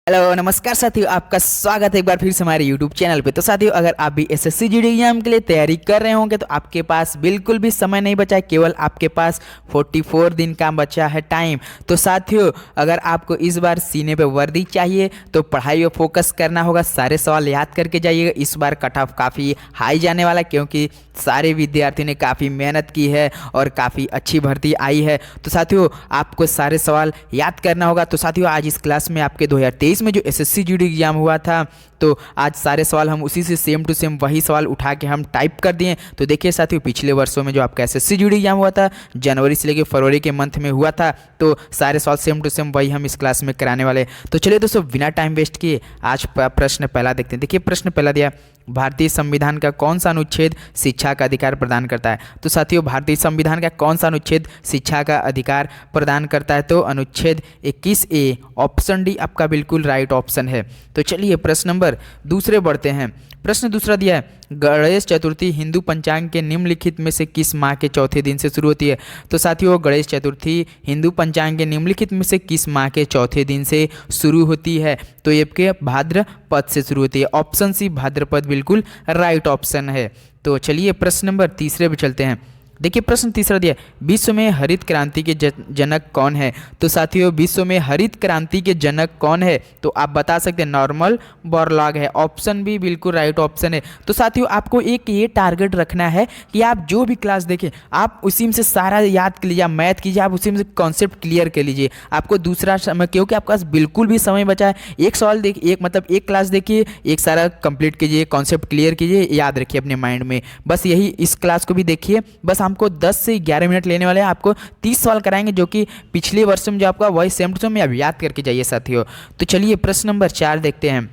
Hello नमस्कार साथियों, आपका स्वागत है एक बार फिर से हमारे YouTube चैनल पे। तो साथियों, अगर आप भी एसएससी जीडी एग्जाम के लिए तैयारी कर रहे होंगे तो आपके पास बिल्कुल भी समय नहीं बचा है, केवल आपके पास 44 दिन का बचा है टाइम। तो साथियों, अगर आपको इस बार सीने पे वर्दी चाहिए तो पढ़ाई पे फोकस करना होगा, सारे सवाल याद करके जाइएगा। इस बार कट ऑफ काफ़ी हाई जाने वाला है क्योंकि सारे विद्यार्थियों ने काफ़ी मेहनत की है और काफ़ी अच्छी भर्ती आई है। तो साथियों, आपको सारे सवाल याद करना होगा। तो साथियों, आज इस क्लास में आपके 2023 में जो एसएससी जीडी एग्जाम हुआ था, तो आज सारे सवाल हम उसी से सेम टू सेम वही सवाल उठा के हम टाइप कर दिए। तो देखिए साथियों, पिछले वर्षों में जो आपका एसएससी जीडी एग्जाम हुआ था, जनवरी से लेकर फरवरी के मंथ में हुआ था, तो सारे सवाल सेम टू सेम वही हम इस क्लास में कराने वाले। तो चलिए दोस्तों, बिना टाइम वेस्ट किए आज प्रश्न पहला देखते हैं। देखिए प्रश्न पहला दिया, भारतीय संविधान का कौन सा अनुच्छेद शिक्षा का अधिकार प्रदान करता है। तो साथियों, भारतीय संविधान का कौन सा अनुच्छेद शिक्षा का अधिकार प्रदान करता है, तो अनुच्छेद 21A, ऑप्शन डी आपका बिल्कुल राइट ऑप्शन है। तो चलिए प्रश्न नंबर दूसरे बढ़ते हैं। प्रश्न दूसरा दिया है, गणेश चतुर्थी हिंदू पंचांग के निम्नलिखित में से किस माह के चौथे दिन से शुरू होती है। तो साथियों, गणेश चतुर्थी हिंदू पंचांग के निम्नलिखित में से किस माह के चौथे दिन से शुरू होती है, तो ये आपके भाद्रपद से शुरू होती है। ऑप्शन सी भाद्रपद बिल्कुल राइट ऑप्शन है। तो चलिए प्रश्न नंबर तीसरे पे चलते हैं। देखिए प्रश्न तीसरा दिया, विश्व में हरित क्रांति के जनक कौन है। तो साथियों, विश्व में हरित क्रांति के जनक कौन है, तो आप बता सकते हैं नॉर्मन बोरलॉग है। ऑप्शन बी बिल्कुल राइट ऑप्शन है। तो साथियों, आपको एक ये टारगेट रखना है कि आप जो भी क्लास देखें आप उसी में से सारा याद कर लीजिए, आप मैथ कीजिए, आप उसी में से कॉन्सेप्ट क्लियर कर लीजिए। आपको दूसरा समय, क्योंकि आपके पास बिल्कुल भी समय बचा है, एक सवाल देखिए, एक क्लास देखिए, एक सारा कंप्लीट कीजिए, कॉन्सेप्ट क्लियर कीजिए, याद रखिए अपने माइंड में। बस यही इस क्लास को भी देखिए। बस हमको 10 से 11 मिनट लेने वाले हैं, आपको 30 सवाल कराएंगे जो कि पिछले वर्ष में जो आपका वही सेम टू सेम आप याद करके जाइए साथियों। तो चलिए प्रश्न नंबर 4 देखते हैं।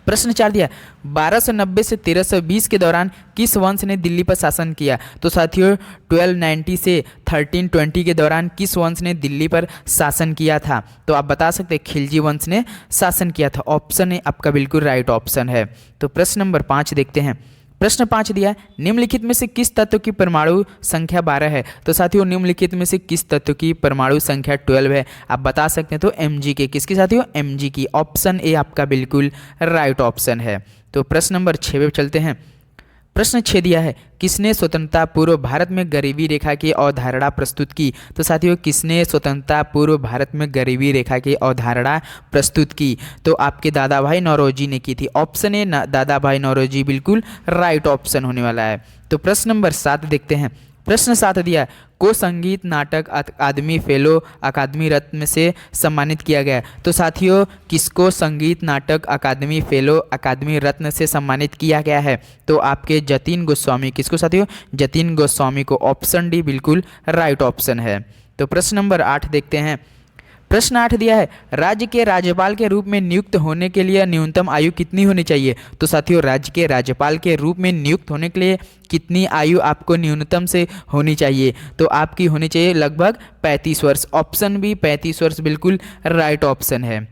प्रश्न 4 दिया, 1290 से 1320 के दौरान किस वंश ने दिल्ली पर शासन किया। तो साथियों, 1290 से 1320 के दौरान किस वंश ने दिल्ली पर शासन किया था, तो आप बता सकते हैं खिलजी वंश ने शासन किया था। ऑप्शन ए आपका बिल्कुल राइट ऑप्शन है। तो प्रश्न नंबर 5 देखते हैं। प्रश्न 5 दिया है, निम्नलिखित में से किस तत्व की परमाणु संख्या 12 है। तो साथियों, निम्नलिखित में से किस तत्व की परमाणु संख्या 12 है, आप बता सकते हैं तो Mg के। किसकी साथियों, Mg की। ऑप्शन ए आपका बिल्कुल राइट ऑप्शन है। तो प्रश्न नंबर 6 पे चलते हैं। प्रश्न 6 दिया है, किसने स्वतंत्रता पूर्व भारत में गरीबी रेखा की अवधारणा प्रस्तुत की। तो साथियों, किसने स्वतंत्रता पूर्व भारत में गरीबी रेखा की अवधारणा प्रस्तुत की, तो आपके दादा भाई नौरोजी ने की थी। ऑप्शन ए दादा भाई नौरोजी बिल्कुल राइट ऑप्शन होने वाला है। तो प्रश्न नंबर 7 देखते हैं। प्रश्न 7 दिया, को संगीत नाटक अकादमी फेलो अकादमी रत्न से सम्मानित किया गया। तो साथियों, किसको संगीत नाटक अकादमी फेलो अकादमी रत्न से सम्मानित किया गया है, तो आपके जतिन गोस्वामी। किसको साथियों, जतिन गोस्वामी को। ऑप्शन डी बिल्कुल राइट ऑप्शन है। तो प्रश्न नंबर 8 देखते हैं। प्रश्न 8 दिया है, राज्य के राज्यपाल के रूप में नियुक्त होने के लिए न्यूनतम आयु कितनी होनी चाहिए। तो साथियों, राज्य के राज्यपाल के रूप में नियुक्त होने के लिए कितनी आयु आपको न्यूनतम से होनी चाहिए, तो आपकी होनी चाहिए लगभग 35 वर्ष। ऑप्शन बी 35 वर्ष बिल्कुल राइट ऑप्शन है।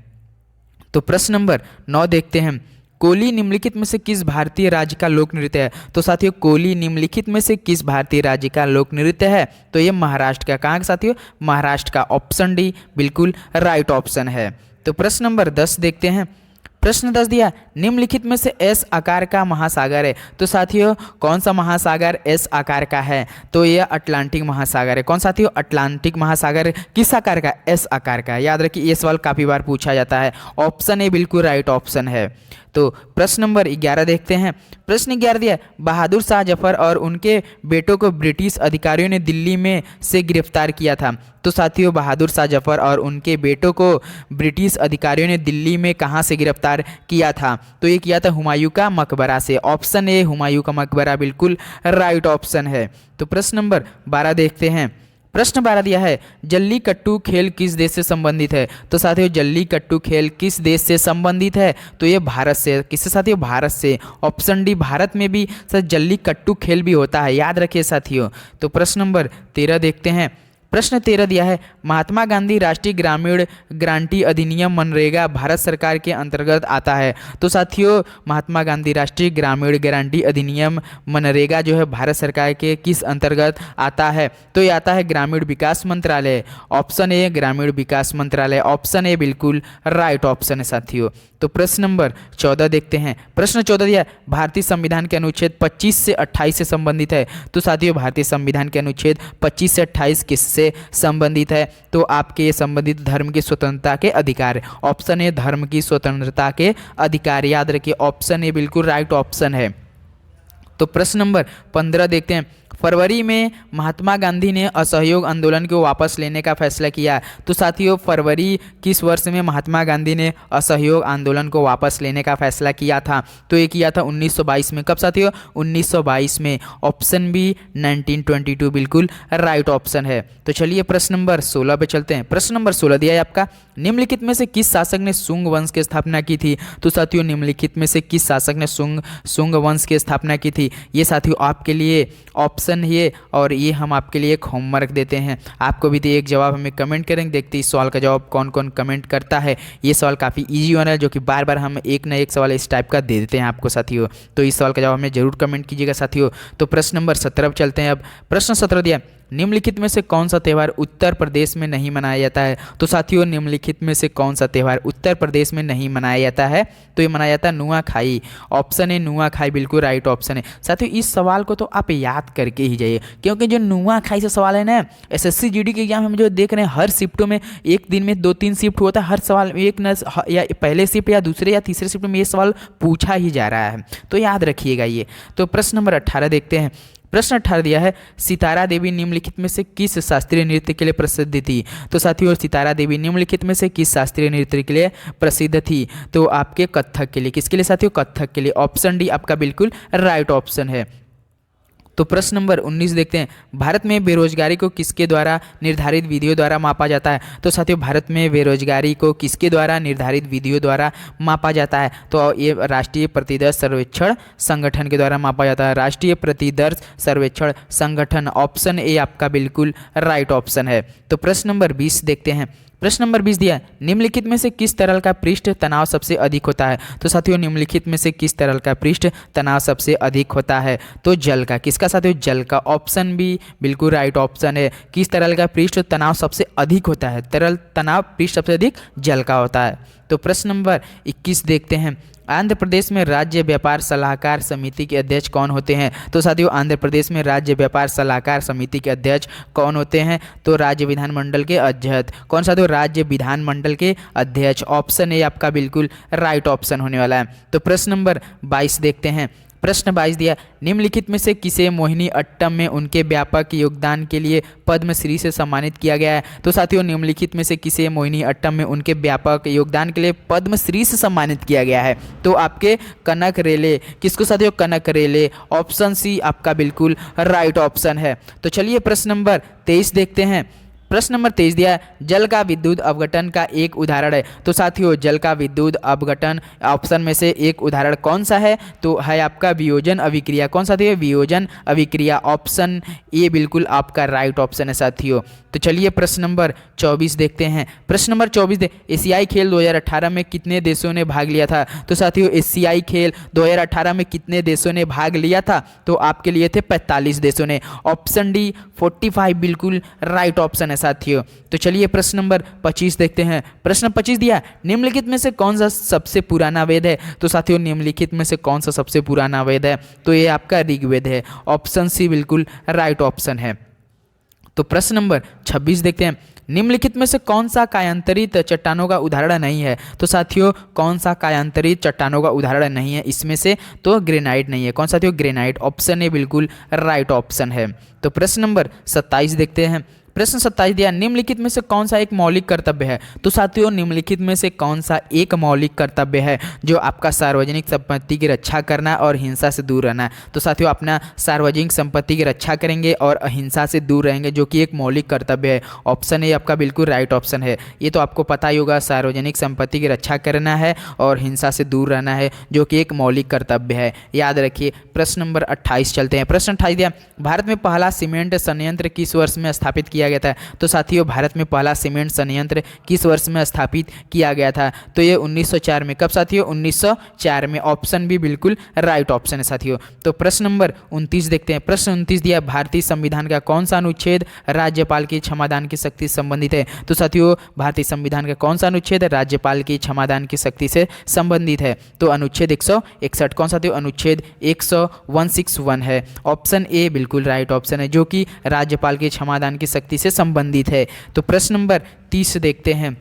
तो प्रश्न नंबर 9 देखते हैं। कोली निम्नलिखित में से किस भारतीय राज्य का लोक नृत्य है। तो साथियों, कोली निम्नलिखित में से किस भारतीय राज्य का लोक नृत्य है, तो ये महाराष्ट्र का। कहाँ का साथियों, महाराष्ट्र का। ऑप्शन डी बिल्कुल राइट ऑप्शन है। तो प्रश्न नंबर 10 देखते हैं। प्रश्न 10 दिया, निम्नलिखित में से एस आकार का महासागर है। तो साथियों, कौन सा महासागर एस आकार का है, तो यह अटलांटिक महासागर है। कौन साथियों, अटलांटिक महासागर किस आकार का, एस आकार का। याद रखिए, ये सवाल काफ़ी बार पूछा जाता है। ऑप्शन ए बिल्कुल राइट ऑप्शन है। तो प्रश्न नंबर 11 देखते हैं। प्रश्न 11 दिया, बहादुर शाह जफर और उनके बेटों को ब्रिटिश अधिकारियों ने दिल्ली में से गिरफ्तार किया था। तो साथियों, बहादुर शाह जफर और उनके बेटों को ब्रिटिश अधिकारियों ने दिल्ली में कहाँ से गिरफ्तार किया था, तो ये किया था हुमायूं का मकबरा से। ऑप्शन ए हुमायूं का मकबरा बिल्कुल राइट ऑप्शन है। तो प्रश्न नंबर 12 देखते हैं। प्रश्न 12 दिया है, जल्लीकट्टू खेल किस देश से संबंधित है। तो साथियों, जल्लीकट्टू खेल किस देश से संबंधित है, तो ये भारत से। किससे साथियों, भारत से। ऑप्शन डी, भारत में भी सर जल्लीकट्टू खेल भी होता है, याद रखिए साथियों। तो प्रश्न नंबर 13 देखते हैं। प्रश्न 13 दिया है, महात्मा गांधी राष्ट्रीय ग्रामीण गारंटी अधिनियम मनरेगा भारत सरकार के अंतर्गत आता है। तो साथियों महात्मा गांधी राष्ट्रीय ग्रामीण गारंटी अधिनियम मनरेगा जो है भारत सरकार के किस अंतर्गत आता है? तो ये आता है ग्रामीण विकास मंत्रालय। ऑप्शन ए ग्रामीण विकास मंत्रालय, ऑप्शन ए बिल्कुल राइट ऑप्शन है साथियों। तो प्रश्न नंबर 14 देखते हैं। प्रश्न 14 दिया, भारतीय संविधान के अनुच्छेद 25 से 28 से संबंधित है। तो साथियों भारतीय संविधान के अनुच्छेद 25 से 28 किससे संबंधित है? तो आपके ये संबंधित धर्म की स्वतंत्रता के अधिकार। ऑप्शन ए धर्म की स्वतंत्रता के अधिकार, याद रखिए ऑप्शन ए बिल्कुल राइट ऑप्शन है। तो प्रश्न नंबर 15 देखते हैं। फरवरी में महात्मा गांधी ने असहयोग आंदोलन को वापस लेने का फैसला किया। तो साथियों फरवरी किस वर्ष में महात्मा गांधी ने असहयोग आंदोलन को वापस लेने का फैसला किया था? तो ये किया था 1922 में। कब साथियों? 1922 में। ऑप्शन बी 1922 बिल्कुल राइट ऑप्शन है। तो चलिए प्रश्न नंबर 16 पे चलते हैं। प्रश्न नंबर 16 दिया है आपका, निम्नलिखित में से किस शासक ने शुंग वंश की स्थापना की थी? तो साथियों निम्नलिखित में से किस शासक ने शुंग वंश की स्थापना की थी? ये साथियों आपके लिए ऑप्शन ये, और ये हम आपके लिए एक होमवर्क देते हैं। आपको भी एक जवाब हमें कमेंट करेंगे, देखते हैं इस सवाल का जवाब कौन कौन कमेंट करता है। ये सवाल काफ़ी इजी हो रहा है, जो कि बार बार हम एक ना एक सवाल इस टाइप का दे देते हैं आपको साथियों। तो इस सवाल का जवाब हमें जरूर कमेंट कीजिएगा साथियों। तो प्रश्न नंबर 17 पर चलते हैं। अब प्रश्न 17 दिया, निम्नलिखित में से कौन सा त्यौहार उत्तर प्रदेश में नहीं मनाया जाता है? तो साथियों निम्नलिखित में से कौन सा त्यौहार उत्तर प्रदेश में नहीं मनाया जाता है? तो ये मनाया जाता है नुआखाई। ऑप्शन है नुआखाई बिल्कुल राइट ऑप्शन है। साथियों इस सवाल को तो आप याद करके ही जाइए, क्योंकि जो नुआखाई से सवाल है ना, एसएससी जीडी के एग्जाम में हम जो देख रहे हैं हर शिफ्टों में एक दिन में 2-3 शिफ्ट होता है, हर सवाल में एक न या पहले शिफ्ट या दूसरे या तीसरे शिफ्ट में ये सवाल पूछा ही जा रहा है, तो याद रखिएगा ये। तो प्रश्न नंबर 18 देखते हैं। प्रश्न 18 दिया है, सितारा देवी निम्नलिखित में से किस शास्त्रीय नृत्य के लिए प्रसिद्ध थी? तो साथियों सितारा देवी निम्नलिखित में से किस शास्त्रीय नृत्य के लिए प्रसिद्ध थी? तो आपके कथक के लिए। किसके लिए साथियों? कथक के लिए। ऑप्शन डी आपका बिल्कुल राइट ऑप्शन है। तो प्रश्न नंबर 19 देखते हैं। भारत में बेरोजगारी को किसके द्वारा निर्धारित विधियों द्वारा मापा जाता है? तो साथियों भारत में बेरोजगारी को किसके द्वारा निर्धारित विधियों द्वारा मापा जाता है? तो ये राष्ट्रीय प्रतिदर्श सर्वेक्षण संगठन के द्वारा मापा जाता है। राष्ट्रीय प्रतिदर्श सर्वेक्षण संगठन, ऑप्शन ए आपका बिल्कुल राइट ऑप्शन है। तो प्रश्न नंबर 20 देखते हैं। प्रश्न नंबर 20 दिया, निम्नलिखित में से किस तरल का पृष्ठ तनाव सबसे अधिक होता है? तो साथियों निम्नलिखित में से किस तरल का पृष्ठ तनाव सबसे अधिक होता है? तो जल का। किसका साथियों? जल का। ऑप्शन बी बिल्कुल राइट ऑप्शन है। किस तरल का पृष्ठ तनाव सबसे अधिक होता है? तरल तनाव पृष्ठ सबसे अधिक जल का होता है। तो प्रश्न नंबर 21 देखते हैं। आंध्र प्रदेश में राज्य व्यापार सलाहकार समिति के अध्यक्ष कौन होते हैं? तो साथियों आंध्र प्रदेश में राज्य व्यापार सलाहकार समिति के अध्यक्ष कौन होते हैं? तो राज्य विधानमंडल के अध्यक्ष। कौन साथियों? राज्य विधानमंडल के अध्यक्ष। ऑप्शन ए आपका बिल्कुल राइट ऑप्शन होने वाला है। तो प्रश्न नंबर 22 देखते हैं। प्रश्न 22 दिया, निम्नलिखित में से किसे मोहिनी अट्टम में उनके व्यापक योगदान के लिए पद्मश्री से सम्मानित किया गया है? तो साथियों निम्नलिखित में से किसे मोहिनी अट्टम में उनके व्यापक योगदान के लिए पद्मश्री से सम्मानित किया गया है? तो आपके कनक रेले। किसको साथियों? कनक रेले। ऑप्शन सी आपका बिल्कुल राइट ऑप्शन है। तो चलिए प्रश्न नंबर 23 देखते हैं। प्रश्न नंबर 23 दिया है, जल का विद्युत अपघटन का एक उदाहरण है। तो साथियों जल का विद्युत अपघटन ऑप्शन में से एक उदाहरण कौन सा है? तो है आपका वियोजन अभिक्रिया। कौन सा? वियोजन अभिक्रिया। ऑप्शन ए बिल्कुल आपका राइट ऑप्शन है साथियों। तो चलिए प्रश्न नंबर 24 देखते हैं। प्रश्न नंबर 24 एशियाई खेल 2018 में कितने देशों ने भाग लिया था? तो साथियों एशियाई खेल 2018 में कितने देशों ने भाग लिया था? तो आपके लिए थे 45 देशों ने। ऑप्शन डी 45 बिल्कुल राइट ऑप्शन है साथियों। तो चलिए प्रश्न नंबर 25 देखते हैं। प्रश्न 25 दिया, निम्नलिखित में से कौन सा सबसे पुराना वेद है? तो साथियों निम्नलिखित में से कौन सा सबसे पुराना वेद है? तो ये आपका ऋग्वेद है। ऑप्शन सी बिल्कुल राइट ऑप्शन है। तो प्रश्न नंबर 26 देखते हैं। निम्नलिखित में से कौन सा कायांतरित चट्टानों का उदाहरण नहीं है? तो साथियों कौन सा कायांतरित चट्टानों का उदाहरण नहीं है इसमें से? तो ग्रेनाइट नहीं है। कौन साथियों? ग्रेनाइट। ऑप्शन ए बिल्कुल राइट ऑप्शन है। तो प्रश्न नंबर 27 देखते हैं। प्रश्न 27 दिया, निम्नलिखित में से कौन सा एक मौलिक कर्तव्य है? तो साथियों निम्नलिखित में से कौन सा एक मौलिक कर्तव्य है जो आपका सार्वजनिक संपत्ति की रक्षा करना और हिंसा से दूर रहना? तो साथियों अपना सार्वजनिक संपत्ति की रक्षा करेंगे और अहिंसा से दूर रहेंगे, जो कि एक मौलिक कर्तव्य है। ऑप्शन ए आपका बिल्कुल राइट ऑप्शन है। ये तो आपको पता ही होगा, सार्वजनिक संपत्ति की रक्षा करना है और हिंसा से दूर रहना है, जो कि एक मौलिक कर्तव्य है, याद रखिए। प्रश्न नंबर 28 चलते हैं। प्रश्न 28 दिया, भारत में पहला सीमेंट संयंत्र किस वर्ष में स्थापित किया किया गया था। तो साथियों भारत में पहला सीमेंट संयंत्र किस वर्ष में स्थापित किया गया था? तो ये 1904 में। कब साथियों? 1904 में। ऑप्शन भी बिल्कुल राइट ऑप्शन है साथियों। तो प्रश्न नंबर 29 देखते हैं। प्रश्न 29 दिया, भारतीय संविधान का कौन सा अनुच्छेद राज्यपाल की क्षमादान की शक्ति से संबंधित है? तो साथियों भारतीय संविधान का कौन सा अनुच्छेद राज्यपाल की क्षमादान की शक्ति से संबंधित है? तो अनुच्छेद 161। कौन सा? अनुच्छेद 161 है। ऑप्शन ए बिल्कुल राइट ऑप्शन है, जो कि राज्यपाल की क्षमादान की शक्ति से संबंधित है। तो प्रश्न नंबर 30 देखते हैं।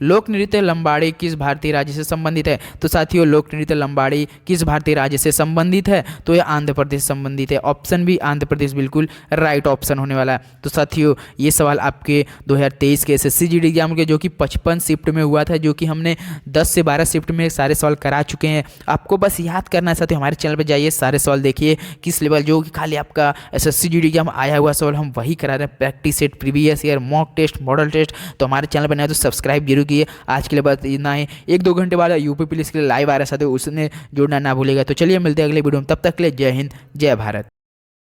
लोक नृत्य लंबाड़ी किस भारतीय राज्य से संबंधित है? तो साथियों लोक नृत्य लंबाड़ी किस भारतीय राज्य से संबंधित है? तो यह आंध्र प्रदेश से संबंधित है। ऑप्शन भी आंध्र प्रदेश बिल्कुल राइट ऑप्शन होने वाला है। तो साथियों ये सवाल आपके 2023 के एसएससी जीडी एग्जाम के, जो कि 55 शिफ्ट में हुआ था, जो कि हमने 10 से 12 शिफ्ट में सारे सवाल करा चुके हैं। आपको बस याद करना है साथियों, हमारे चैनल पर जाइए, सारे सवाल देखिए किस लेवल, जो कि खाली आपका एसएससी जीडी एग्जाम आया हुआ सवाल हम वही करा रहे हैं। Practice set, previous year, mock test, model test. तो हमारे चैनल पर नया तो सब्सक्राइब जरूर कीजिए। आज के लिए बस इतना ही। 1-2 घंटे बाद यूपी पुलिस के लिए लाइव आ रहा है साथियों, उसने जुड़ना ना भूलेगा। तो चलिए मिलते हैं अगले वीडियो में, तब तक के लिए जय हिंद, जय भारत।